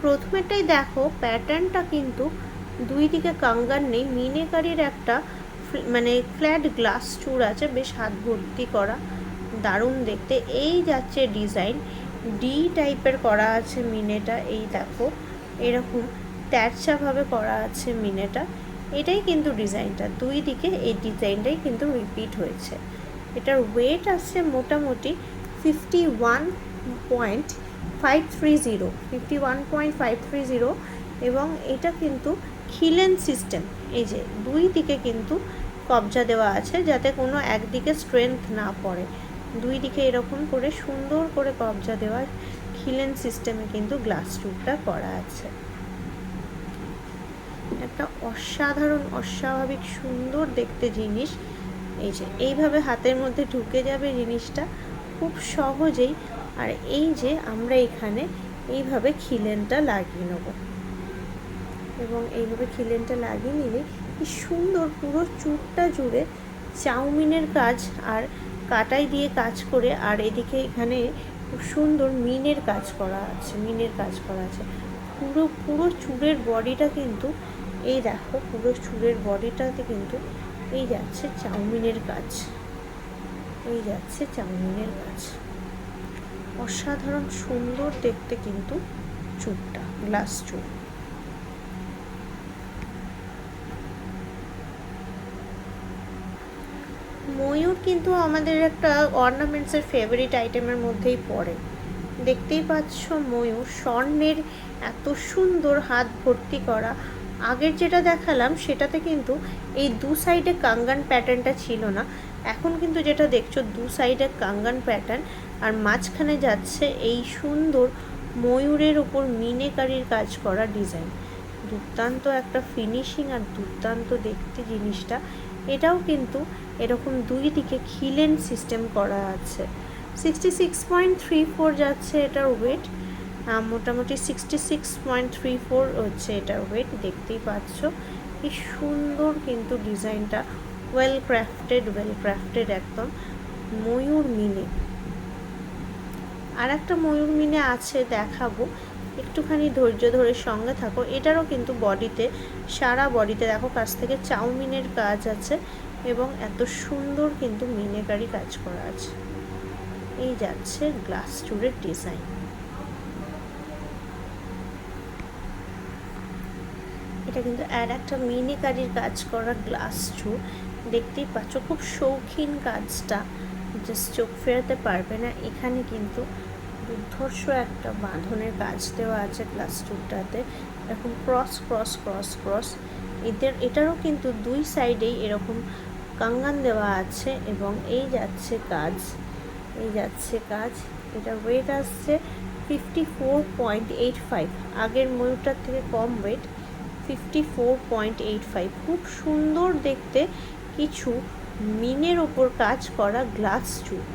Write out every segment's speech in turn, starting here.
প্রথমেটাই দেখো প্যাটার্নটা কিন্তু দুই দিকে কাঙ্গান নেই, মিনেকারির একটা মানে ফ্ল্যাট গ্লাস চূড় আছে, বেশ হাত ভর্তি করা, দারুণ দেখতে। এই যাচ্ছে ডিজাইন, ডি টাইপের করা আছে মিনেটা, এই দেখো এরকম তেরছাভাবে করা আছে মিনেটা। এটাই কিন্তু ডিজাইনটা, দুই দিকে এই ডিজাইনটাই কিন্তু রিপিট হয়েছে। এটার ওয়েট আসছে মোটামুটি 51.530 এবং এটা কিন্তু খিলেন সিস্টেম। এই যে দুই দিকে কিন্তু কবজা দেওয়া আছে যাতে কোনো একদিকে স্ট্রেংথ না পড়ে, দুই দিকে এরকম করে সুন্দর করে কবজা দেওয়া খিলেন সিস্টেমে কিন্তু গ্লাস টুপটা করা আছে। একটা অসাধারণ অস্বাভাবিক সুন্দর দেখতে জিনিস। এই যে এইভাবে হাতের মধ্যে ঢুকে যাবে জিনিসটা খুব সহজেই। আর এই যে আমরা এখানে এইভাবে খিলেনটা লাগিয়ে নেব এবং এইভাবে খিলেনটা লাগিয়ে নিলে কি সুন্দর পুরো চুটটা জুড়ে চাউমিনের কাজ আর কাটাই দিয়ে কাজ করে, আর এদিকে এখানে খুব সুন্দর মিনের কাজ করা আছে, মিনের কাজ করা আছে পুরো পুরো চুড়ের বডিটা কিন্তু এই দেখো, পুরো চুড়ের বডিটাতে কিন্তু এই যাচ্ছে চাউমিনের কাজ, এই যাচ্ছে চাউমিনের কাজ। অসাধারণ সুন্দর দেখতে কিন্তু চুড়টা, গ্লাস চুড়। ময়ূর কিন্তু আমাদের একটা অর্নামেন্টসের ফেভারিট আইটেমের মধ্যেই পড়ে। দেখতেই পাচ্ছ ময়ূর স্বর্ণের এত সুন্দর হাত ভর্তি করা। আগের যেটা দেখালাম সেটাতে কিন্তু এই দু সাইডে কাঙ্গান প্যাটার্নটা ছিল না, এখন কিন্তু যেটা দেখছো দু সাইডে কাঙ্গান প্যাটার্ন আর মাঝখানে যাচ্ছে এই সুন্দর ময়ূরের ওপর মিনেকারির কাজ করা ডিজাইন। দুর্দান্ত একটা ফিনিশিং আর দুর্দান্ত দেখতে জিনিসটা। এটাও কিন্তু এরকম দুই দিকে খিলেন সিস্টেম করা আছে। 66.34 যাচ্ছে এটার ওয়েট, মোটামুটি 66.34 হচ্ছে এটার ওয়েট। দেখতেই পাচ্ছ কি সুন্দর কিন্তু ডিজাইনটা, ওয়েল ক্রাফটেড একদম ময়ূর মিনে। আর একটা ময়ূর মিনে আছে দেখাবো, একটুখানি ধৈর্য ধরে সঙ্গে থাকো। এটারও কিন্তু বডিতে, সারা বডিতে দেখো কাছ থেকে চাউমিনের কাজ আছে এবং এত সুন্দর কিন্তু মিনেকারি কাজ করা আছে। এই যাচ্ছে গ্লাস চুড়ের ডিজাইন। এটা কিন্তু আর একটা মিনেকারির কাজ করা গ্লাস চুড়, দেখতেই পাচ্ছ খুব শৌখিন কাজটা, জাস্ট চোখ ফেরাতে পারবে না। এখানে কিন্তু দুর্ধর্ষ একটা বাঁধনের কাজ দেওয়া আছে গ্লাস চুড়টাতে, এরকম ক্রস ক্রস ক্রস ক্রস। এটারও কিন্তু দুই সাইডেই এরকম কাঙ্গান দেওয়া আছে এবং এই যাচ্ছে কাজ, এই যাচ্ছে কাজ। এটা ওয়েট আসছে 54.85, আগের ময়ূরটার থেকে কম ওয়েট, 54.85। খুব সুন্দর দেখতে কিছু মিনের ওপর কাজ করা গ্লাস চুড়,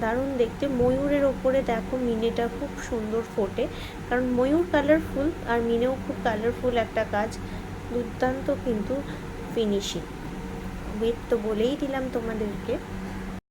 দারুণ দেখতে। ময়ূরের ওপরে দেখো মিনেটা খুব সুন্দর ফোটে, কারণ ময়ূর কালারফুল আর মিনেও খুব কালারফুল একটা কাজ, দুর্দান্ত কিন্তু ফিনিশিং। ওয়েট তো বলেই দিলাম তোমাদেরকে।